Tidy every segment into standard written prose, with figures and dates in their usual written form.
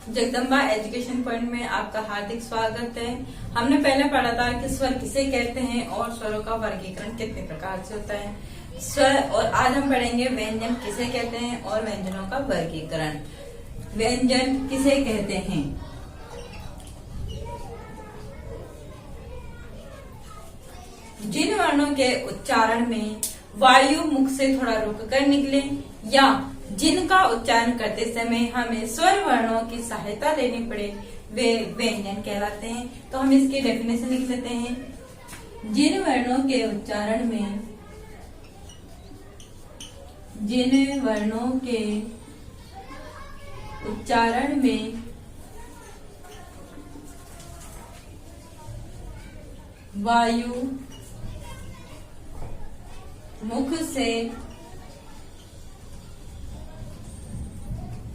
Jagdamba education point में आपका हार्दिक स्वागत है। हमने पहले पढ़ा था कि स्वर किसे कहते हैं और स्वरों का वर्गीकरण कितने प्रकार से होता है स्वर। और आज हम पढ़ेंगे व्यंजन किसे कहते हैं और व्यंजनों का वर्गीकरण। व्यंजन किसे कहते हैं? जिन वर्णों के उच्चारण में वायु मुख से थोड़ा रुक कर निकले या जिनका उच्चारण करते समय हमें स्वर वर्णों की सहायता लेनी पड़े वे व्यंजन कहलाते हैं। तो हम इसकी डेफिनेशन लिख लेते हैं। जिन वर्णों के उच्चारण में वायु मुख से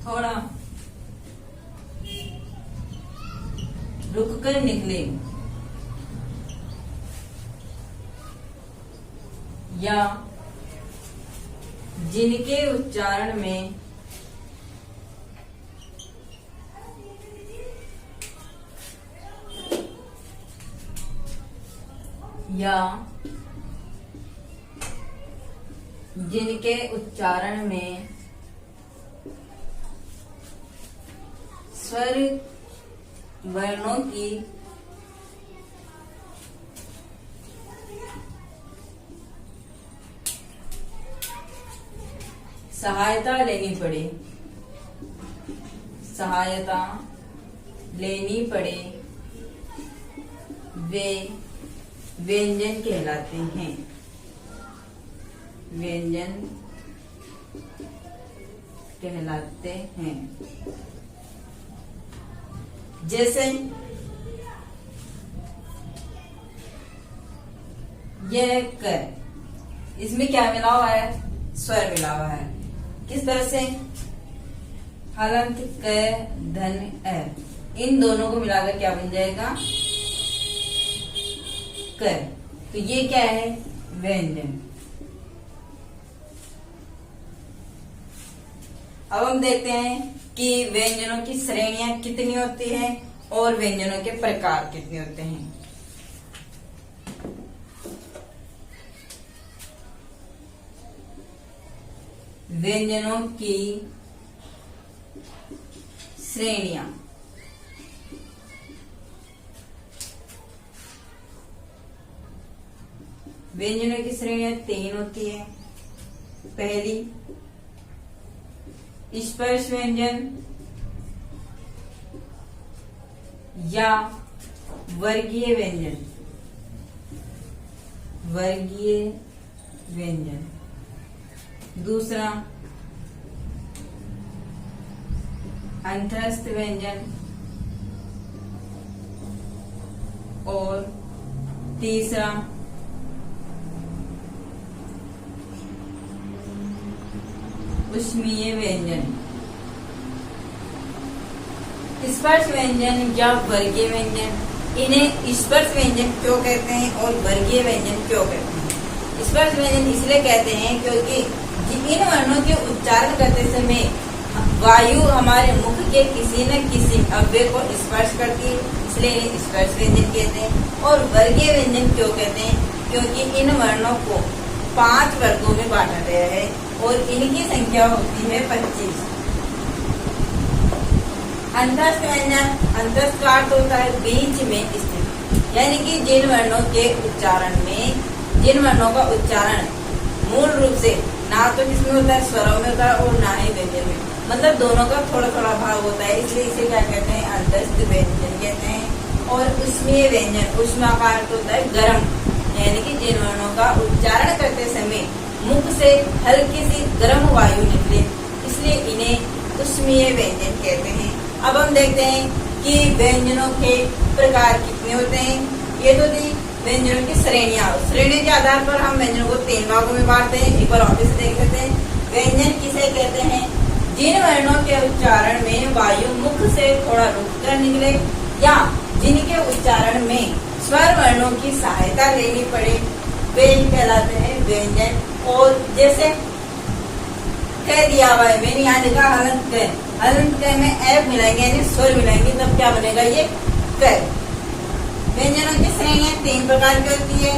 थोड़ा रुककर निकले या जिनके उच्चारण में स्वर वर्णों की सहायता लेनी पड़े वे व्यंजन कहलाते हैं। जैसे यह कर, इसमें क्या मिला हुआ है? स्वर मिला हुआ है। किस तरह से? हलंत क धन अ, इन दोनों को मिलाकर क्या बन जाएगा? कर। तो ये क्या है? व्यंजन। अब हम देखते हैं कि व्यंजनों की श्रेणियां कितनी होती हैं और व्यंजनों के प्रकार कितने होते हैं। व्यंजनों की श्रेणियां। व्यंजनों की श्रेणियां 3 होती है। पहली स्पर्श व्यंजन या वर्गीय व्यंजन। दूसरा अंतस्थ व्यंजन और तीसरा ऊष्मीय व्यंजन। स्पर्श व्यंजन या वर्गीय व्यंजन, इन्हें स्पर्श व्यंजन क्यों कहते हैं और वर्गीय व्यंजन क्यों कहते हैं? स्पर्श व्यंजन इसलिए कहते हैं क्योंकि इन वर्णों के उच्चारण करते समय वायु हमारे मुख के किसी न किसी अवयव को स्पर्श करती है, इसलिए इन्हें स्पर्श व्यंजन कहते हैं। और वर्गीय व्यंजन क्यों कहते हैं? क्योंकि इन वर्णों को 5 वर्गों में बांटा गया है और इनकी संख्या होती है 25। अंतस्थ व्यंजन, अंतस्थ का अर्थ होता है बीच में स्थित, यानी कि जिन वर्णों का उच्चारण मूल रूप से ना तो किसमें होता है? स्वरों में होता है और ना ही व्यंजन में, मतलब दोनों का थोड़ा थोड़ा भाग होता है, इसलिए इसे क्या कहते हैं? अंतस्थ व्यंजन कहते हैं। और ऊष्मीय व्यंजन, ऊष्मा का अर्थ होता है गर्म, यानी कि जिन वर्णों का उच्चारण करते समय मुख से हल्की सी गर्म वायु निकले, इसलिए इन्हें ऊष्मीय व्यंजन कहते हैं। अब हम देखते हैं कि व्यंजनों के प्रकार कितने होते हैं। ये तो थी व्यंजनों की श्रेणियां। श्रेणी के आधार पर हम व्यंजनों को 3 भागों में बांटते हैं। एक बार वापस से देख लेते हैं। व्यंजन किसे कहते हैं? जिन वर्णों के उच्चारण में वायु मुख से थोड़ा रुककर निकले या जिनके उच्चारण में स्वर वर्णों की सहायता लेनी पड़े वे कहलाते हैं व्यंजन। और जैसे क दिया हुआ है, मैंने यहाँ लिखा हलंत क। हलंत क में एफ मिलाएंगे यानी स्वर मिलाएंगे, तब क्या बनेगा ये क। व्यंजनों की श्रेणियां 3 प्रकार की होती है।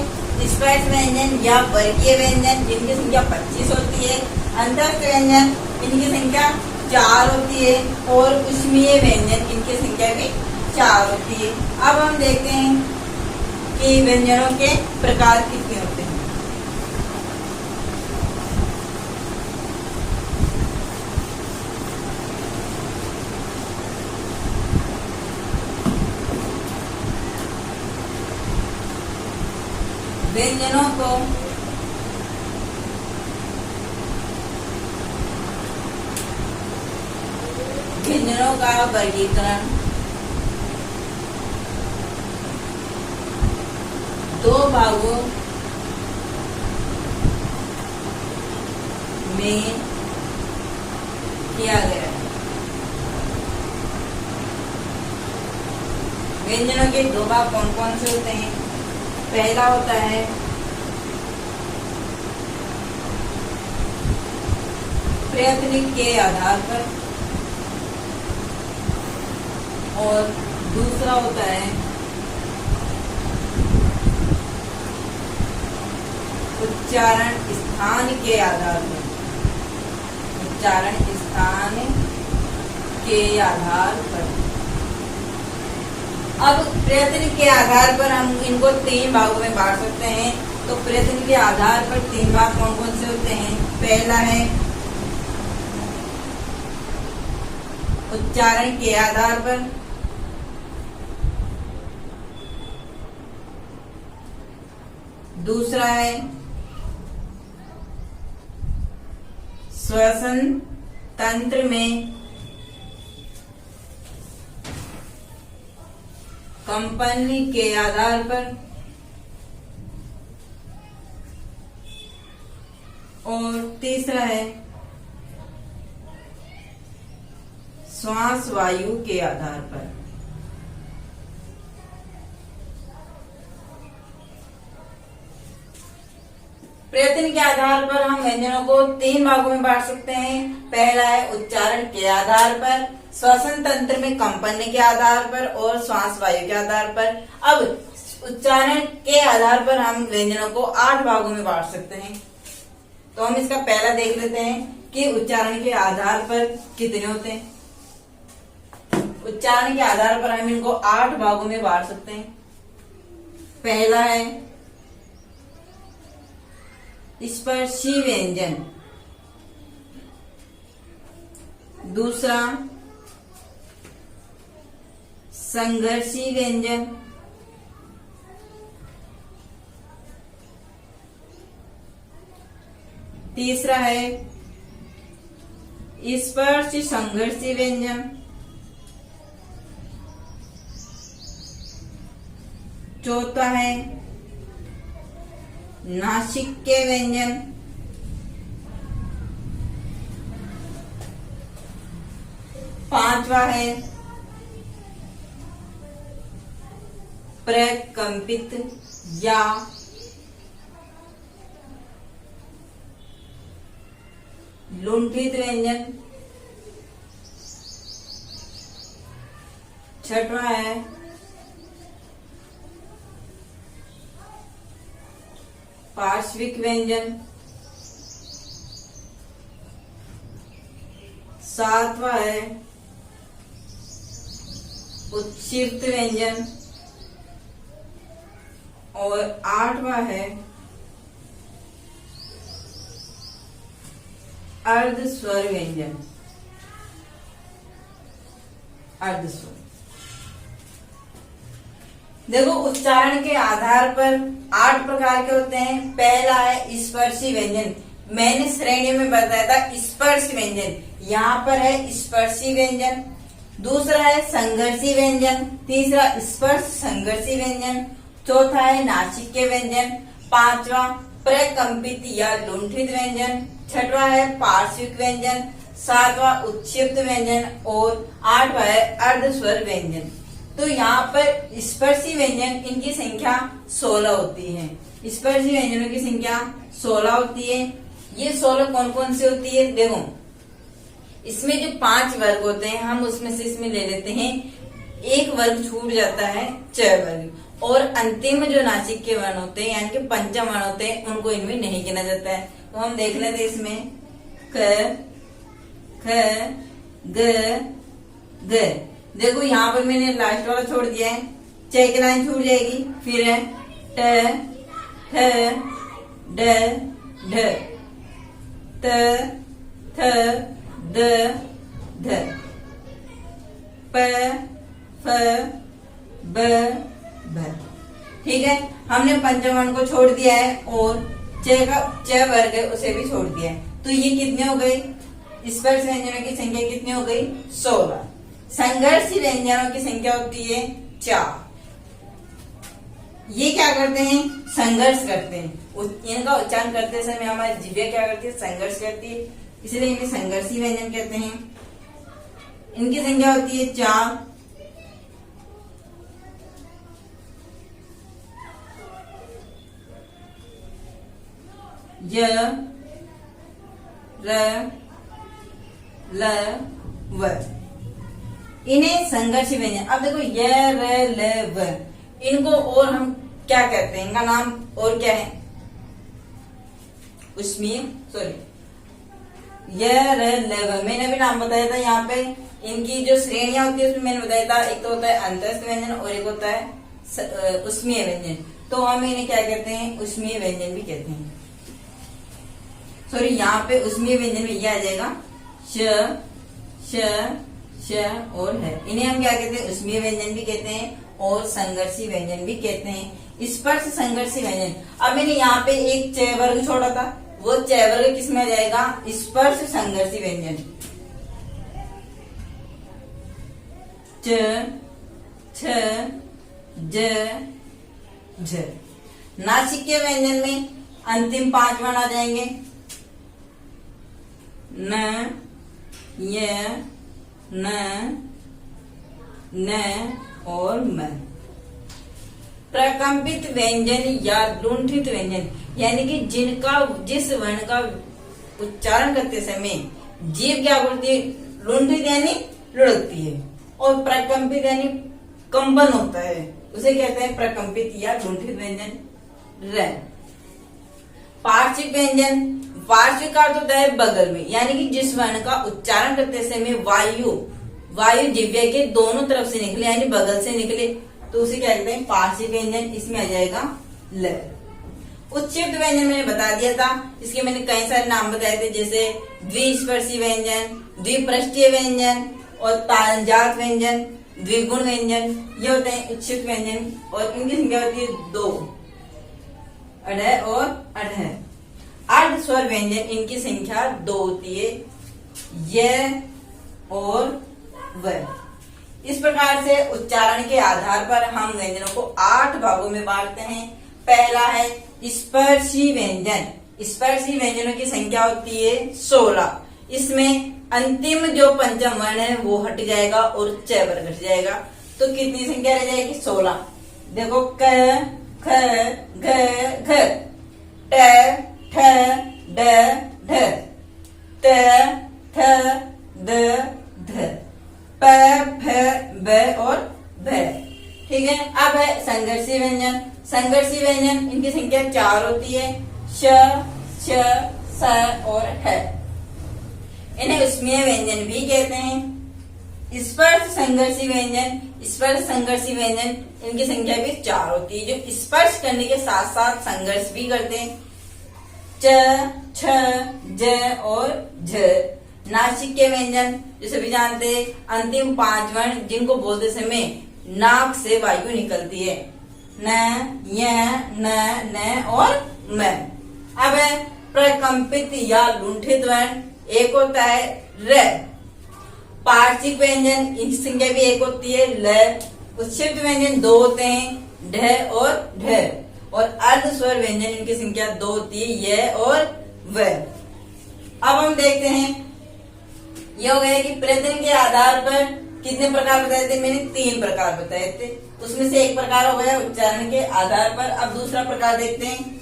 स्पर्श व्यंजन या वर्गीय व्यंजन जिनकी संख्या 25 होती है, अंतस्थ व्यंजन इनकी संख्या 4 होती है, और उष्मीय व्यंजन इनकी संख्या भी 4 होती है। अब हम देखते हैं कि व्यंजनों के प्रकार कितने होते हैं। व्यंजनों को व्यंजनों का वर्गीकरण 2 भागों में किया गया है। व्यंजनों के 2 भाग कौन कौन से होते हैं? पहला होता है प्रयत्न के आधार पर, और दूसरा होता है उच्चारण स्थान के आधार पर। उच्चारण स्थान के आधार पर। अब प्रयत्न के आधार पर हम इनको 3 भागों में बांट सकते हैं। तो प्रयत्न के आधार पर 3 भाग कौन कौन से होते हैं? पहला है उच्चारण के आधार पर, दूसरा है श्वसन तंत्र में कंपन के आधार पर, और तीसरा है श्वास वायु के आधार पर। प्रयत्न के आधार पर हम व्यंजनों को 3 भागों में बांट सकते हैं। पहला है उच्चारण के आधार पर, श्वसन तंत्र में कंपन के आधार पर, और श्वास वायु के आधार पर। अब उच्चारण के आधार पर हम व्यंजनों को 8 भागों में बांट सकते हैं। तो हम इसका पहला देख लेते हैं कि उच्चारण के आधार पर कितने होते हैं। उच्चारण के आधार पर हम इनको 8 भागों में बांट सकते हैं। पहला है स्पर्शी व्यंजन, दूसरा संघर्षी व्यंजन, तीसरा है स्पर्श संघर्षी व्यंजन, चौथा है नासिक्य व्यंजन, पांचवा है प्रकंपित या लुंठित व्यंजन, छठवा है पार्श्विक व्यंजन, सातवां है उत्क्षिप्त व्यंजन, और आठवां है अर्ध स्वर व्यंजन। अर्ध स्वर देखो, उच्चारण के आधार पर 8 प्रकार के होते हैं। पहला है स्पर्शी व्यंजन। मैंने श्रेणी में बताया था स्पर्श व्यंजन, यहाँ पर है स्पर्शी व्यंजन। दूसरा है संघर्षी व्यंजन, तीसरा स्पर्श संघर्षी व्यंजन, चौथा है नासिक्य व्यंजन, पांचवा प्रकंपित या लुंठित व्यंजन, छठवा है पार्श्विक व्यंजन, सातवां उत्क्षिप्त व्यंजन, और आठवां है अर्ध स्वर व्यंजन। तो यहाँ पर स्पर्शी व्यंजन इनकी संख्या 16 होती है। स्पर्शी व्यंजनों की संख्या 16 होती है। ये 16 कौन कौन सी होती है? देखो, इसमें जो 5 वर्ग होते हैं हम उसमें से इसमें ले लेते हैं, एक वर्ग छूट जाता है, च वर्ग, और अंतिम जो नासिक के वर्ण होते हैं यानी कि पंचम वर्ण होते हैं उनको इनमें नहीं गिना जाता है। तो हम देख लेते हैं इसमें क, ख, ग, ग। देखो यहाँ पर मैंने लास्ट वाला छोड़ दिया है, च की लाइन छूट जाएगी, फिर है ट, ठ, ड, ढ, त, थ, द, ध, प, फ, ब, भ। ठीक है, हमने पंचम वर्ण को छोड़ दिया है और च वर्ग है उसे भी छोड़ दिया है। तो ये कितने हो गए? स्पर्श व्यंजनों की संख्या कितनी हो गई? 16। संघर्षी व्यंजनों की संख्या होती है 4। ये क्या करते हैं? संघर्ष करते हैं, इनका उच्चारण करते समय हमारी जिह्वा क्या करती है? संघर्ष करती है, इसलिए इन्हें संघर्षी व्यंजन कहते हैं। इनकी संख्या होती है 4। य, र, ल, व। इन्हें संघर्षी व्यंजन। अब देखो य, र, ल, व, इनको और हम क्या कहते हैं? इनका नाम और क्या है? उष्मीय, सॉरी, य, र, ल, व। मैंने भी नाम बताया था यहाँ पे। इनकी जो श्रेणियां होती है उसमें मैंने बताया था, एक तो होता है अंतस्थ व्यंजन और एक होता है उष्मीय व्यंजन। तो हम इन्हें क्या कहते हैं? उष्मीय व्यंजन भी कहते हैं। सॉरी, यहाँ पे उष्मीय व्यंजन में यह आ जाएगा श, श, श और है। इन्हें हम क्या कहते हैं? उष्मीय व्यंजन भी कहते हैं और संघर्षी व्यंजन भी कहते हैं। स्पर्श संघर्षी व्यंजन। अब मैंने यहाँ पे एक च वर्ग छोड़ा था, वो च वर्ग किसमें आ जाएगा? स्पर्श संघर्षी व्यंजन। च, छ, ज, झ। नासिकीय व्यंजन में अंतिम 5 वर्ण आ जाएंगे, न, य, न, और म। प्रकंपित व्यंजन या लुंठित व्यंजन यानी कि जिस वर्ण का उच्चारण करते समय जीभ क्या करती है? लुंठित यानी लुढ़कती है, और प्रकंपित यानी कंपन होता है, उसे कहते हैं प्रकंपित या लुंठित व्यंजन। र। पार्श्विक व्यंजन। पार्श्विक का अर्थ होता है बगल में, यानी कि जिस वर्ण का उच्चारण करते समय वायु जिह्वा के दोनों तरफ से निकले यानी बगल से निकले, तो उसे क्या कहते हैं? पार्श्विक व्यंजन। इसमें आ जाएगा ल। उच्चयुक्त व्यंजन मैंने बता दिया था, इसके मैंने कई सारे नाम बताए थे, जैसे द्विस्पर्शी व्यंजन, द्विपृष्ठीय व्यंजन और तालंजात व्यंजन, द्विगुण व्यंजन। ये होते हैं उच्चयुक्त व्यंजन और इनकी संख्या होती है 2, अढ़ और अढ़। अर्ध स्वर व्यंजन, इनकी संख्या 2 होती है, य और व। इस प्रकार से उच्चारण के आधार पर हम व्यंजनों को 8 भागों में बांटते हैं। पहला है स्पर्शी व्यंजन। स्पर्शी व्यंजनों की संख्या होती है 16। इसमें अंतिम जो पंचम वर्ण है वो हट जाएगा और च वर्ग घट जाएगा, तो कितनी संख्या रह जाएगी? 16। देखो क, ख, घ, घ, ट, ठ, ड, ढ, त, थ, द, ध, प, फ, ब और भ। ठीक है, अब है संघर्षी व्यंजन। संघर्षी व्यंजन इनकी संख्या 4 होती है, श, श, स और ह। इन्हें उष्मीय व्यंजन भी कहते हैं। स्पर्श संघर्षी व्यंजन। स्पर्श संघर्षी व्यंजन इनकी संख्या भी 4 होती है, जो स्पर्श करने के साथ साथ संघर्ष भी करते हैं, च, छ, ज और झ। नासिक के व्यंजन जो सभी जानते हैं, अंतिम 5 वर्ण जिनको बोलते समय नाक से वायु निकलती है, न, य, न और म। अब है प्रकंपित या लुंठित वर्ण। एक होता है र। पार्श्विक व्यंजन इनकी संख्या भी 1 होती है, ल। उच्छिष्ट व्यंजन 2 होते हैं, ढ और ढ। और अर्ध स्वर व्यंजन इनकी संख्या 2 होती है, य और व। अब हम देखते हैं, यह हो गया कि प्रयत्न के आधार पर कितने प्रकार बताए थे? मैंने 3 प्रकार बताए थे, उसमें से एक प्रकार हो गया उच्चारण के आधार पर। अब दूसरा प्रकार देखते हैं।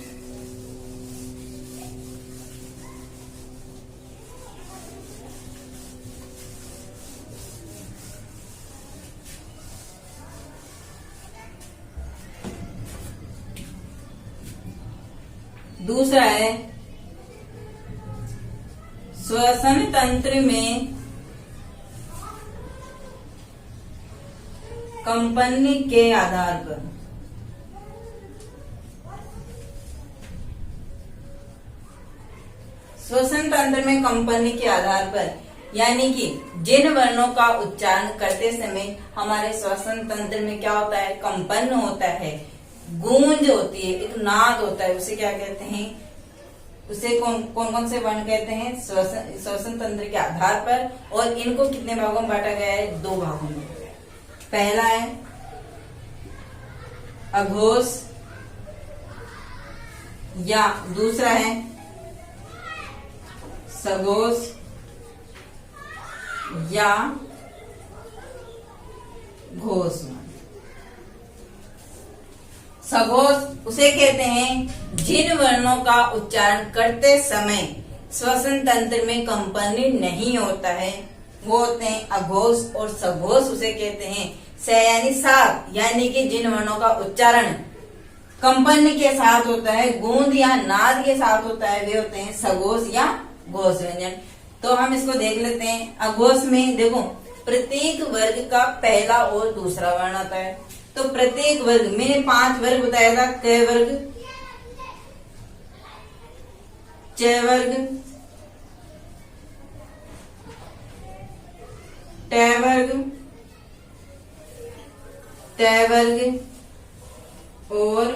दूसरा है श्वसन तंत्र में कंपन के आधार पर। श्वसन तंत्र में कंपन के आधार पर यानी कि जिन वर्णों का उच्चारण करते समय हमारे श्वसन तंत्र में क्या होता है, कंपन होता है, गूंज होती है, एक नाद होता है, उसे क्या कहते हैं, उसे कौन कौन से वर्ण कहते हैं, श्वसन तंत्र के आधार पर। और इनको कितने भागों में बांटा गया है, 2 भागों में। पहला है अघोष या दूसरा है सघोष या घोष। सघोष उसे कहते हैं जिन वर्णों का उच्चारण करते समय श्वसन तंत्र में कंपन नहीं होता है, वो होते हैं अघोष। और सघोष उसे कहते हैं स यानी साथ, यानी कि जिन वर्णों का उच्चारण कंपन के साथ होता है, गूंज या नाद के साथ होता है, वे होते हैं सघोष या घोष व्यंजन। तो हम इसको देख लेते हैं। अघोष में देखो प्रत्येक वर्ग का पहला और दूसरा वर्ण आता है। तो प्रत्येक वर्ग, मैंने 5 वर्ग बताया था, क वर्ग, च वर्ग, ट वर्ग, त वर्ग और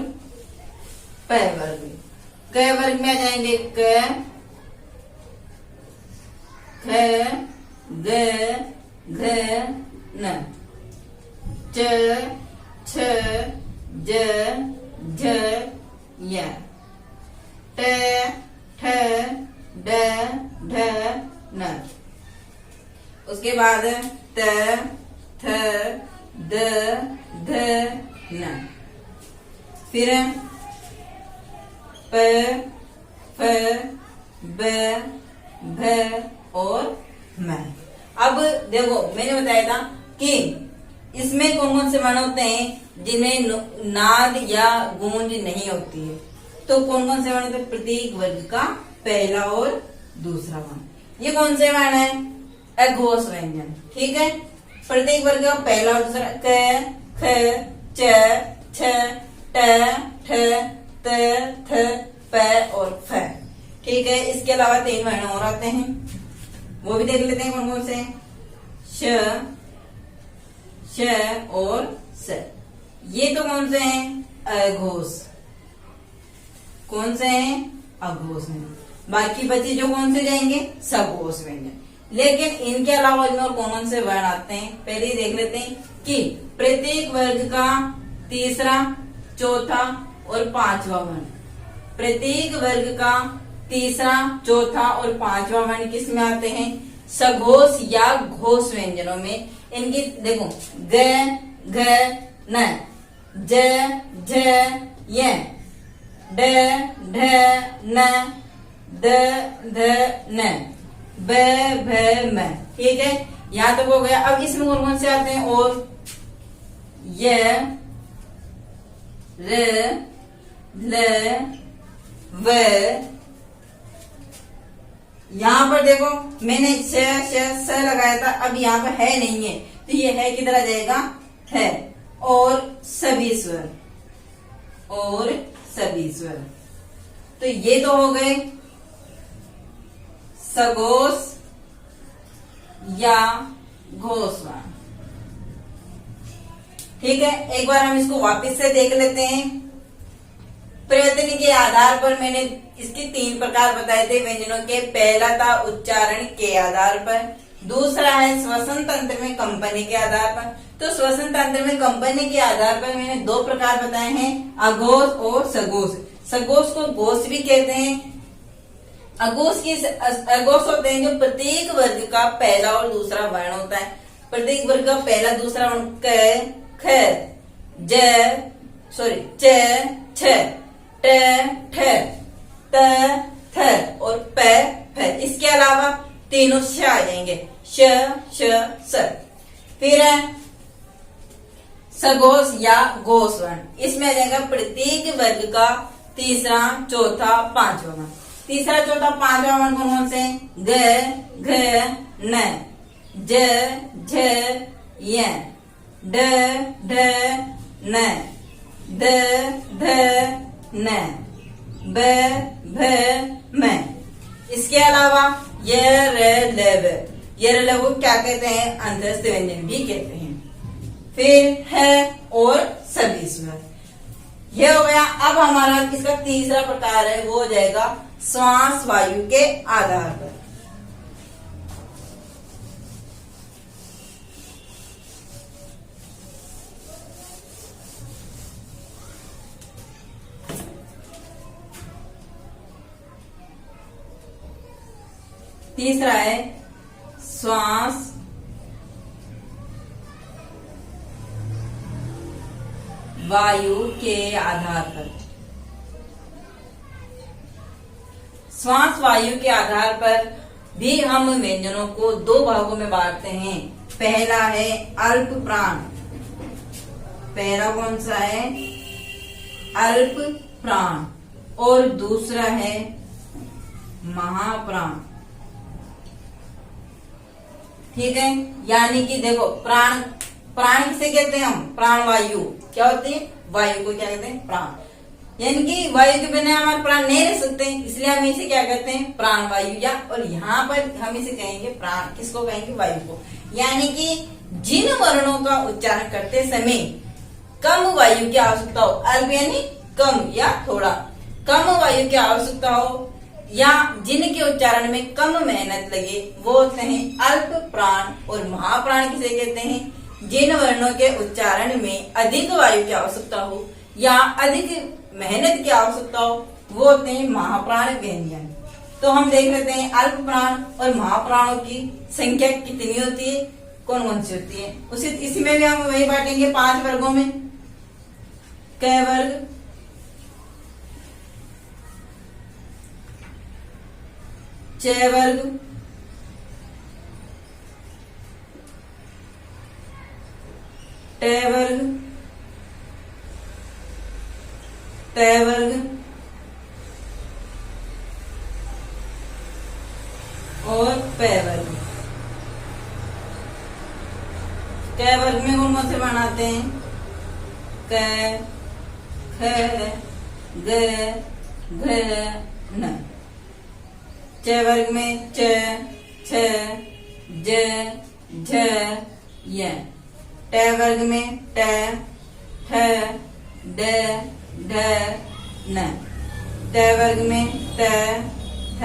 प वर्ग। क वर्ग में आ जाएंगे क, ख, ग, घ, न, च, छ, ज, झ, य, ट, ठ, ड, ढ, न। उसके बाद त, थ, द, ध, न। फिर प, फ, ब, भ और म। अब देखो मैंने बताया था कि इसमें कौन कौन से वर्ण होते हैं जिनमें नाद या गूंज नहीं होती है। तो कौन कौन से वर्ण होते हैं, प्रत्येक वर्ग का पहला और दूसरा वर्ण। ये कौन से वर्ण है, अघोष व्यंजन। ठीक है, प्रत्येक वर्ग का पहला और दूसरा क, ख, च, छ, ट, ठ, त, थ, प और फ। ठीक है, इसके अलावा 3 वर्ण और आते हैं, वो भी देख लेते हैं कौन कौन से हैं। श, श और स। ये तो कौन से हैं, अघोष। कौन से हैं, अघोष में। बाकी बचे जो कौन से जाएंगे, सघोष व्यंजन। लेकिन इनके अलावा इनमें और कौन कौन से वर्ण आते हैं, पहले ही देख लेते हैं कि प्रत्येक वर्ग का तीसरा, चौथा और 5वां वर्ण। प्रत्येक वर्ग का तीसरा, चौथा और 5वां वर्ण किस में आते हैं, सघोष या घोष व्यंजनों में। इनकी देखो ग, घ, न, ज, झ, य, ड, ढ, न, द, ध, न, ब, भ, म। ठीक है, यहाँ तक हो गया। अब इसमें कौन कौन से आते हैं, और य, र, ल, व। यहाँ पर देखो मैंने श लगाया था, अब यहाँ पर है नहीं है, तो ये है किधर आ जाएगा, है। और सभी स्वर, और सभी स्वर। तो ये तो हो गए सघोष या घोष वर्ण। ठीक है, एक बार हम इसको वापस से देख लेते हैं। प्रयत्न के आधार पर मैंने इसके 3 प्रकार बताए थे व्यंजनों के। पहला था उच्चारण के आधार पर, दूसरा है श्वसन तंत्र में कंपनी के आधार पर। तो श्वसन तंत्र में कंपनी के आधार पर मैंने 2 प्रकार बताए हैं, अघोष और सघोष। सघोष को घोष भी कहते हैं। अघोष होते हैं जो प्रत्येक वर्ग का पहला और दूसरा वर्ण होता है। प्रत्येक वर्ग का पहला दूसरा वर्ण क, ख, च, छ, ट, ठ, त, थ और प, फ। इसके अलावा तीनों श आ जाएंगे, श, स। फिर है सघोष या घोष वर्ण। इसमें आ जाएगा प्रत्येक वर्ग का तीसरा, चौथा, पांचवा वर्ण। तीसरा, चौथा, पांचवा वर्ण कौन कौन से? ग, घ, न, ज, झ, य, ड, ढ, न, द, ध, न, ब, भ, म। इसके अलावा य, र, ल, व। य, र, ल, व क्या कहते हैं? अंतस्थ व्यंजन भी कहते हैं। फिर है और सभी स्वर। यह हो गया। अब हमारा इसका तीसरा प्रकार है, वो हो जाएगा श्वास वायु के आधार पर। तीसरा है श्वास वायु के आधार पर। श्वास वायु के आधार पर भी हम व्यंजनों को दो भागों में बांटते हैं। पहला है अल्प प्राण। पहला कौन सा है? अल्प प्राण। और दूसरा है महाप्राण। ठीक है, यानी कि देखो प्राण, प्राण किसे कहते हैं हम? प्राण वायु। क्या होती है? वायु को क्या कहते हैं? प्राण। यानी कि वायु के बिना हमारे प्राण नहीं रह सकते, इसलिए हम इसे क्या कहते हैं? प्राण वायु। या और यहाँ पर हम इसे कहेंगे प्राण। किसको कहेंगे? वायु को। यानी कि जिन वर्णों का उच्चारण करते समय कम वायु की आवश्यकता हो, अल्प यानी कम या थोड़ा, कम वायु की आवश्यकता हो, या जिनके उच्चारण में कम मेहनत लगे, वो होते हैं अल्प प्राण। और महाप्राण किसे कहते हैं? जिन वर्णों के उच्चारण में अधिक वायु की आवश्यकता हो या अधिक मेहनत की आवश्यकता हो, वो होते हैं महाप्राण व्यंजन। तो हम देख लेते हैं अल्प प्राण और महाप्राणों की संख्या कितनी होती है, कौन कौन सी होती है। उसी इसी में भी हम वही बांटेंगे 5 वर्गों में। क वर्ग, च वर्ग, ट वर्ग, त वर्ग और प वर्ग। क वर्ग में कौन कौन से वर्ण आते हैं? क, ख, ग, घ, न। च वर्ग में च, छ, ज, झ, य। ट वर्ग में ट, ठ, ड, ढ, न। ट वर्ग में त, थ,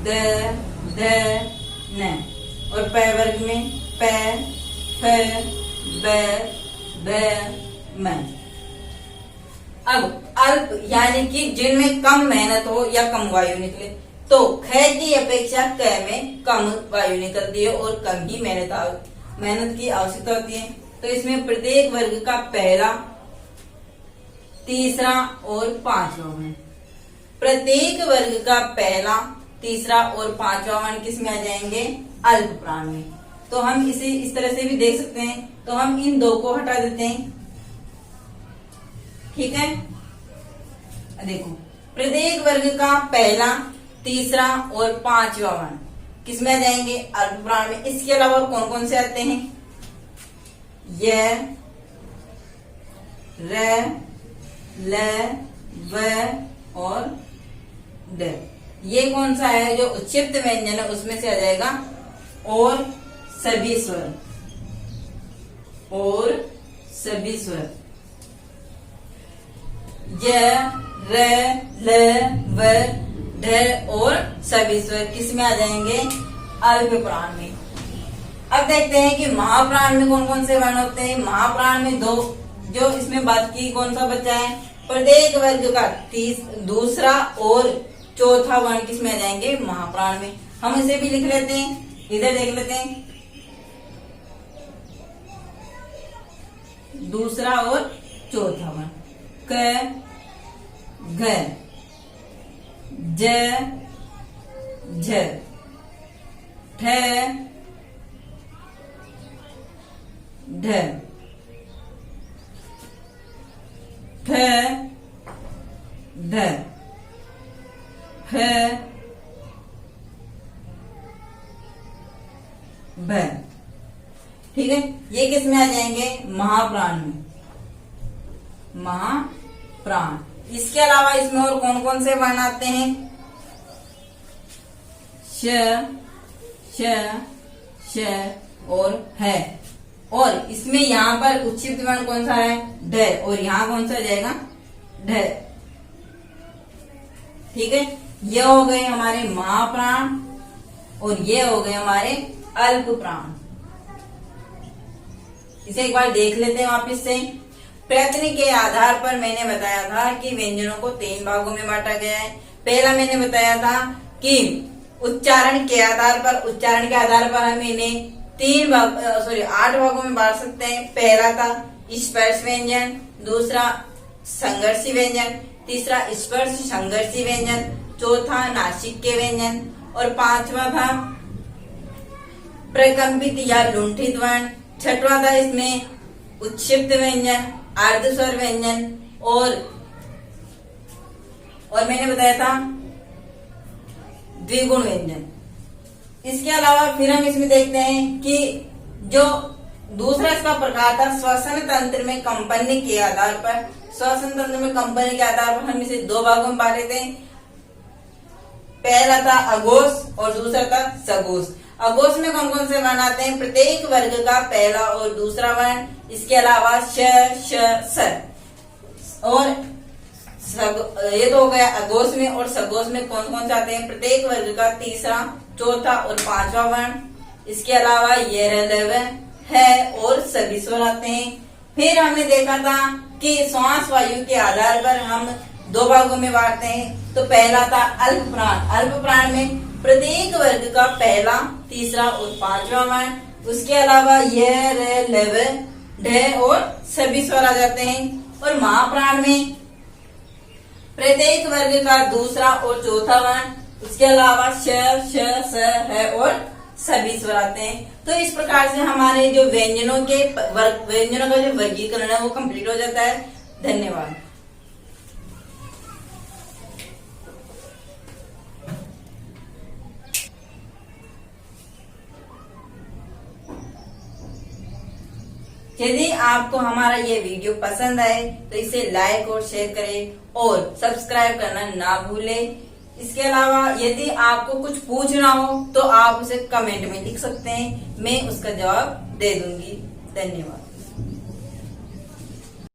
द, ध, न। और प वर्ग में प, फ, ब, भ, म। अब अल्प यानी कि जिनमें कम मेहनत हो या कम वायु निकले, तो ख की अपेक्षा क में कम वायु निकलती है और कम ही मेहनत की आवश्यकता होती है। तो इसमें प्रत्येक वर्ग का पहला, तीसरा और पांचवा वर्ण। प्रत्येक वर्ग का पहला, तीसरा और पांचवा वर्ण किस में आ जाएंगे? अल्प प्राण में। तो हम इसे इस तरह से भी देख सकते हैं। तो हम इन दो को हटा देते हैं। ठीक है, देखो प्रत्येक वर्ग का पहला, तीसरा और पांचवा वर्ण किसमें आ जाएंगे? अल्प प्राण में। इसके अलावा कौन कौन से आते हैं? य, र, ल, व और ड। ये कौन सा है? जो उच्चिष्ट व्यंजन है उसमें से आ जाएगा। और सभी स्वर, और सभी स्वर य, र, ल, व, ढ और सभी स्वर किस में आ जाएंगे? अल्प प्राण में। अब देखते हैं कि महाप्राण में कौन कौन से वर्ण होते हैं। महाप्राण में दो, जो इसमें बात की, कौन सा बचा है? प्रत्येक वर्ग का दूसरा और चौथा वर्ण किस में आ जाएंगे? महाप्राण में। हम इसे भी लिख लेते हैं, इधर देख लेते हैं। दूसरा और चौथा वर्ण क, घ, ज, झ, ठ, ढ, ठ, ढ ध, ह, भ। ठीक है, ये किस में आ जाएंगे? महाप्राण में, महाप्राण। इसके अलावा इसमें और कौन कौन से वर्ण आते हैं? श, श, श और है। और इसमें यहाँ पर उच्छिष्ट वर्ण कौन सा है? ढ। और यहाँ कौन सा आ जाएगा? ढ। ठीक है, ये हो गए हमारे महाप्राण और ये हो गए हमारे अल्प प्राण। इसे एक बार देख लेते हैं वापिस से। प्रयत्न के आधार पर मैंने बताया था कि व्यंजनों को 3 भागों में बांटा गया है। पहला मैंने बताया था कि उच्चारण के आधार पर हम इन्हें 8 भागों में बांट सकते हैं। पहला था स्पर्श व्यंजन, दूसरा संघर्षी व्यंजन, तीसरा स्पर्श संघर्षी व्यंजन, चौथा नासिक के व्यंजन और पांचवा था प्रकंपित या लुंठित वर्ण, छठवां था इसमें उत्क्षिप्त व्यंजन, अर्धस्वर व्यंजन और मैंने बताया था द्विगुण व्यंजन। इसके अलावा फिर हम इसमें देखते हैं कि जो दूसरा इसका प्रकार था श्वसन तंत्र में कंपन के आधार पर। श्वसन तंत्र में कंपन के आधार पर हम इसे 2 भागों में बांटे थे। पहला था अघोष और दूसरा था सघोष। अघोष में कौन कौन से वर्ण आते हैं? प्रत्येक वर्ग का पहला और दूसरा वर्ण, इसके अलावा श, श, स। और ये तो हो गया अघोष में। और सघोष में कौन कौन से आते हैं? प्रत्येक वर्ग का तीसरा, चौथा और पांचवा वर्ण, इसके अलावा ये रलव है और सभी स्वर आते हैं। फिर हमने देखा था कि श्वास वायु के आधार पर हम 2 भागों में बांटते हैं। तो पहला था अल्प प्राण। अल्प प्राण में प्रत्येक वर्ग का पहला, तीसरा और पांचवा वर्ण, उसके अलावा यह र, लव, ढ और सभी स्वर आ जाते हैं। और महाप्राण में प्रत्येक वर्ग का दूसरा और चौथा वर्ण, उसके अलावा श, श, स है और सभी स्वर आते हैं। तो इस प्रकार से हमारे जो व्यंजनों का जो वर्गीकरण है वो कंप्लीट हो जाता है। धन्यवाद। यदि आपको हमारा ये वीडियो पसंद आए तो इसे लाइक और शेयर करें और सब्सक्राइब करना ना भूलें। इसके अलावा यदि आपको कुछ पूछना हो तो आप उसे कमेंट में लिख सकते हैं, मैं उसका जवाब दे दूंगी। धन्यवाद।